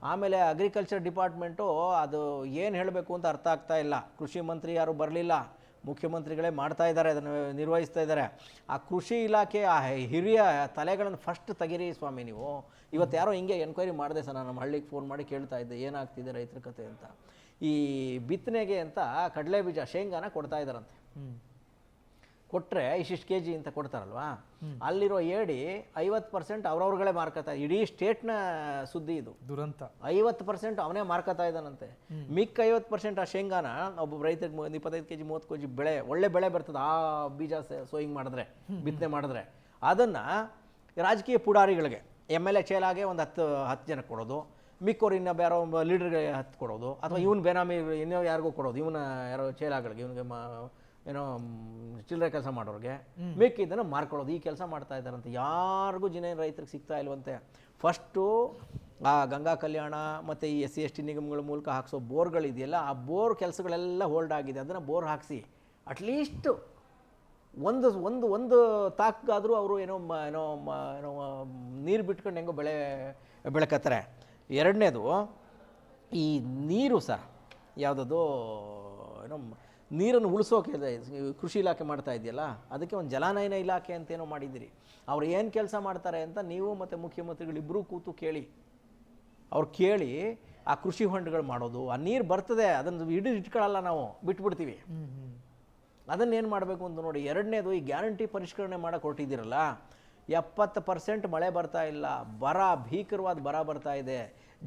ಆಮೇಲೆ agriculture department ಅದು ಏನು ಹೇಳಬೇಕು ಅಂತ ಅರ್ಥ ಆಗ್ತಾ ಇಲ್ಲ. ಕೃಷಿ ಮಂತ್ರಿ ಯಾರು ಬರಲಿಲ್ಲ, ಮುಖ್ಯಮಂತ್ರಿಗಳೇ ಮಾಡ್ತಾ ಇದ್ದಾರೆ, ಅದನ್ನು ನಿರ್ವಹಿಸ್ತಾ ಇದ್ದಾರೆ. ಆ ಕೃಷಿ ಇಲಾಖೆ ಆ ಹಿರಿಯ ತಲೆಗಳನ್ನು ಫಸ್ಟ್ ತೆಗೀರಿ ಸ್ವಾಮಿ ನೀವು. ಇವತ್ತು ಯಾರೋ ಹಿಂಗೆ ಎನ್ಕ್ವೈರಿ ಮಾಡಿದೆ ಸರ್, ನಾನು ನಮ್ಮ ಹಳ್ಳಿಗೆ ಫೋನ್ ಮಾಡಿ ಕೇಳ್ತಾ ಇದ್ದೆ ಏನಾಗ್ತಿದೆ ರೈತರ ಕತೆ ಅಂತ. ಈ ಬಿತ್ತನೆಗೆ ಅಂತ ಕಡಲೆ ಬೀಜ ಶೇಂಗಾನ ಕೊಡ್ತಾ ಇದ್ದಾರಂತೆ. ಕೊಟ್ಟರೆ ಇಷ್ಟಿಷ್ಟು ಕೆ ಜಿ ಅಂತ ಕೊಡ್ತಾರಲ್ವಾ, ಅಲ್ಲಿರೋ ಏಡಿ 50% ಅವ್ರವ್ರುಗಳೇ ಮಾರ್ಕತಾ, ಇಡೀ ಸ್ಟೇಟ್ನ ಸುದ್ದಿ ಇದು. ದುರಂತ. 50% ಅವನೇ ಮಾರ್ಕತಾ ಇದ್ದಾನಂತೆ. ಮಿಕ್ಕ 50% ಆ ಶೇಂಗಾನ ಒಬ್ಬ ರೈತರಿಗೆ 25 kg 30 kg ಬೆಳೆ, ಒಳ್ಳೆ ಬೆಳೆ ಬರ್ತದೆ ಆ ಬೀಜ ಸೋಯಿಂಗ್ ಮಾಡಿದ್ರೆ, ಬಿತ್ತನೆ ಮಾಡಿದ್ರೆ, ಅದನ್ನು ರಾಜಕೀಯ ಪುಡಾರಿಗಳಿಗೆ MLA ಚೇಲಾಗೆ ಒಂದು 10 ಜನಕ್ಕೆ ಕೊಡೋದು, ಮಿಕ್ಕವ್ರು ಇನ್ನೂ ಬೇರೆ ಲೀಡರ್ಗೆ 10 ಕೊಡೋದು, ಅಥವಾ ಇವನು ಬೇನಾಮಿ ಇನ್ನೂ ಯಾರಿಗೂ ಕೊಡೋದು, ಇವನ ಯಾರೋ ಚೇಲಾಗಳಿಗೆ, ಇವನಿಗೆ ಏನೋ ಚಿಲ್ಲರೆ ಕೆಲಸ ಮಾಡೋರಿಗೆ ಮಿಕ್ಕಿದ್ದನ್ನು ಮಾರ್ಕೊಳ್ಳೋದು. ಈ ಕೆಲಸ ಮಾಡ್ತಾ ಇದ್ದಾರಂತೆ. ಯಾರಿಗೂ ರೈತರಿಗೆ ಸಿಗ್ತಾ ಇಲ್ವಂತೆ. ಫಸ್ಟು ಆ ಗಂಗಾ ಕಲ್ಯಾಣ ಮತ್ತು ಈ SC/ST ನಿಗಮಗಳ ಮೂಲಕ ಹಾಕ್ಸೋ ಬೋರ್ಗಳಿದೆಯಲ್ಲ, ಆ ಬೋರ್ ಕೆಲಸಗಳೆಲ್ಲ ಹೋಲ್ಡ್ ಆಗಿದೆ. ಅದನ್ನು ಬೋರ್ ಹಾಕಿಸಿ ಅಟ್ಲೀಸ್ಟು ಒಂದು ಒಂದು ಒಂದು ತಾಕ್ಗಾದರೂ ಅವರು ಏನೋ ನೀರು ಬಿಟ್ಕೊಂಡು ಹೆಂಗೋ ಬೆಳಕತ್ತಾರೆ. ಎರಡನೇದು ಈ ನೀರು ಸರ್, ಯಾವುದದು ಏನೋ ನೀರನ್ನು ಉಳಿಸೋಕೆ ಕೃಷಿ ಇಲಾಖೆ ಮಾಡ್ತಾ ಇದೆಯಲ್ಲ, ಅದಕ್ಕೆ ಒಂದು ಜಲಾನಯನ ಇಲಾಖೆ ಅಂತೇನೋ ಮಾಡಿದ್ದೀರಿ. ಅವ್ರು ಏನು ಕೆಲಸ ಮಾಡ್ತಾರೆ ಅಂತ ನೀವು ಮತ್ತು ಮುಖ್ಯಮಂತ್ರಿಗಳು ಇಬ್ಬರೂ ಕೂತು ಕೇಳಿ. ಅವ್ರು ಕೇಳಿ ಆ ಕೃಷಿ ಹೊಂಡಗಳು ಮಾಡೋದು, ಆ ನೀರು ಬರ್ತದೆ ಅದನ್ನು ಇಟ್ಕೊಳ್ಳಲ್ಲ, ನಾವು ಬಿಟ್ಬಿಡ್ತೀವಿ. ಅದನ್ನೇನು ಮಾಡಬೇಕು ಅಂತ ನೋಡಿ. ಎರಡನೇದು ಈ ಗ್ಯಾರಂಟಿ ಪರಿಷ್ಕರಣೆ ಮಾಡೋಕೆ ಹೊರಟಿದ್ದೀರಲ್ಲ, 70% ಮಳೆ ಬರ್ತಾ ಇಲ್ಲ, ಬರ ಭೀಕರವಾದ ಬರ ಬರ್ತಾ ಇದೆ,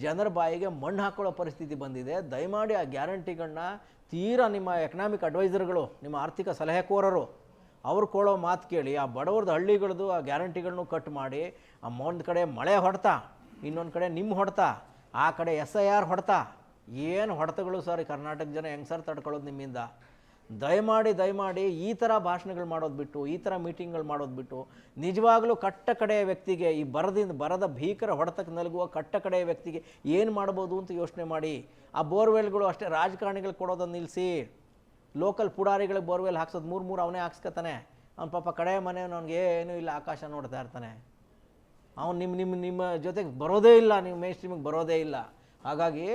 ಜನರ ಬಾಯಿಗೆ ಮಣ್ಣು ಹಾಕೊಳ್ಳೋ ಪರಿಸ್ಥಿತಿ ಬಂದಿದೆ. ದಯಮಾಡಿ ಆ ಗ್ಯಾರಂಟಿಗಳನ್ನ ತೀರಾ ನಿಮ್ಮ ಎಕನಾಮಿಕ್ ಅಡ್ವೈಸರ್ಗಳು, ನಿಮ್ಮ ಆರ್ಥಿಕ ಸಲಹೆಕೋರರು, ಅವ್ರು ಕೊಡೋ ಮಾತು ಕೇಳಿ ಆ ಬಡವ್ರದ್ದು ಹಳ್ಳಿಗಳದ್ದು ಆ ಗ್ಯಾರಂಟಿಗಳನ್ನು ಕಟ್ ಮಾಡಿ, ಒಂದು ಕಡೆ ಮಳೆ ಹೊಡ್ತಾ, ಇನ್ನೊಂದು ಕಡೆ ನಿಮ್ಮ ಹೊಡ್ತಾ, ಆ ಕಡೆ SIR ಹೊಡ್ತಾ, ಏನು ಹೊಡೆತಗಳು ಸರ್. ಕರ್ನಾಟಕ ಜನ ಹೆಂಗೆ ಸರ್ ತಡ್ಕೊಳ್ಳೋದು ನಿಮ್ಮಿಂದ? ದಯಮಾಡಿ ಈ ಥರ ಭಾಷಣಗಳು ಮಾಡೋದು ಬಿಟ್ಟು, ಈ ಥರ ಮೀಟಿಂಗ್ಗಳು ಮಾಡೋದು ಬಿಟ್ಟು, ನಿಜವಾಗಲೂ ಕಟ್ಟ ಕಡೆಯ ವ್ಯಕ್ತಿಗೆ, ಈ ಬರದ ಭೀಕರ ಹೊಡೆತಕ್ಕೆ ನಲಗುವ ಕಟ್ಟ ಕಡೆಯ ವ್ಯಕ್ತಿಗೆ ಏನು ಮಾಡ್ಬೋದು ಅಂತ ಯೋಚನೆ ಮಾಡಿ. ಆ ಬೋರ್ವೆಲ್ಗಳು ಅಷ್ಟೇ ರಾಜಕಾರಣಿಗಳು ಕೊಡೋದನ್ನು ನಿಲ್ಲಿಸಿ, ಲೋಕಲ್ ಪುಡಾರಿಗಳಿಗೆ ಬೋರ್ವೆಲ್ ಹಾಕ್ಸೋದು 3 ಅವನೇ ಹಾಕ್ಸ್ಕೊತಾನೆ. ಅವ್ನ ಪಾಪ ಕಡೆ ಮನೆ ಅವ್ನಿಗೆ ಏನೂ ಇಲ್ಲ, ಆಕಾಶ ನೋಡ್ತಾ ಇರ್ತಾನೆ. ಅವ್ನು ನಿಮ್ಮ ಜೊತೆಗೆ ಬರೋದೇ ಇಲ್ಲ, ನೀವು ಮೇನ್ ಸ್ಟ್ರೀಮಿಗೆ ಬರೋದೇ ಇಲ್ಲ. ಹಾಗಾಗಿ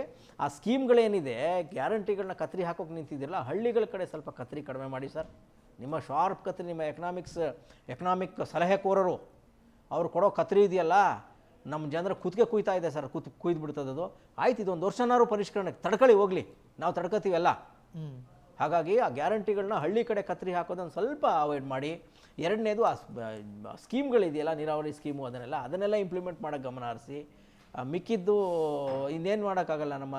ಆ ಸ್ಕೀಮ್ಗಳೇನಿದೆ, ಗ್ಯಾರಂಟಿಗಳನ್ನ ಕತ್ರಿ ಹಾಕೋಕೆ ನಿಂತಿದ್ದಿರಲ್ಲ, ಹಳ್ಳಿಗಳ ಕಡೆ ಸ್ವಲ್ಪ ಕತ್ರಿ ಕಡಿಮೆ ಮಾಡಿ ಸರ್. ನಿಮ್ಮ ಶಾರ್ಪ್ ಕತ್ರಿ, ನಿಮ್ಮ ಎಕನಾಮಿಕ್ ಸಲಹೆಕೋರರು ಅವ್ರು ಕೊಡೋ ಕತ್ರಿ ಇದೆಯಲ್ಲ, ನಮ್ಮ ಜನರ ಕುತ್ತಿಗೆ ಕುಯ್ತಾ ಇದೆ ಸರ್, ಕುಯ್ದು ಬಿಡ್ತದದು. ಆಯ್ತು, ಇದೊಂದು ವರ್ಷನಾರು ಪರಿಷ್ಕರಣೆ ತಡ್ಕೊಳ್ಳಿ, ಹೋಗಲಿ, ನಾವು ತಡ್ಕೊತೀವೆಲ್ಲ. ಹಾಗಾಗಿ ಆ ಗ್ಯಾರಂಟಿಗಳನ್ನ ಹಳ್ಳಿ ಕಡೆ ಕತ್ರಿ ಹಾಕೋದನ್ನು ಸ್ವಲ್ಪ ಅವಾಯ್ಡ್ ಮಾಡಿ. ಎರಡನೇದು ಆ ಸ್ಕೀಮ್ಗಳಿದೆಯಲ್ಲ, ನೀರಾವರಿ ಸ್ಕೀಮು, ಅದನ್ನೆಲ್ಲ ಇಂಪ್ಲಿಮೆಂಟ್ ಮಾಡೋಕ್ಕೆ ಗಮನ ಹರಿಸಿ. ಮಿಕ್ಕಿದ್ದು ಇನ್ನೇನು ಮಾಡೋಕ್ಕಾಗಲ್ಲ, ನಮ್ಮ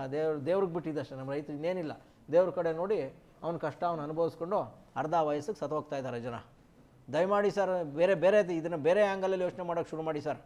ದೇವ್ರಿಗೆ ಬಿಟ್ಟಿದ್ದಷ್ಟೇ. ನಮ್ಮ ರೈತರು ಇನ್ನೇನಿಲ್ಲ, ದೇವ್ರ ಕಡೆ ನೋಡಿ ಅವ್ನ ಕಷ್ಟ ಅವ್ನು ಅನುಭವಿಸ್ಕೊಂಡು ಅರ್ಧ ವಯಸ್ಸಿಗೆ ಸತ್ತೋಗ್ತಾ ಇದ್ದಾರೆ ಜನ. ದಯಮಾಡಿ ಸರ್, ಬೇರೆ ಇದನ್ನು ಬೇರೆ ಆ್ಯಂಗಲಲ್ಲಿ ಯೋಚನೆ ಮಾಡೋಕ್ಕೆ ಶುರು ಮಾಡಿ ಸರ್.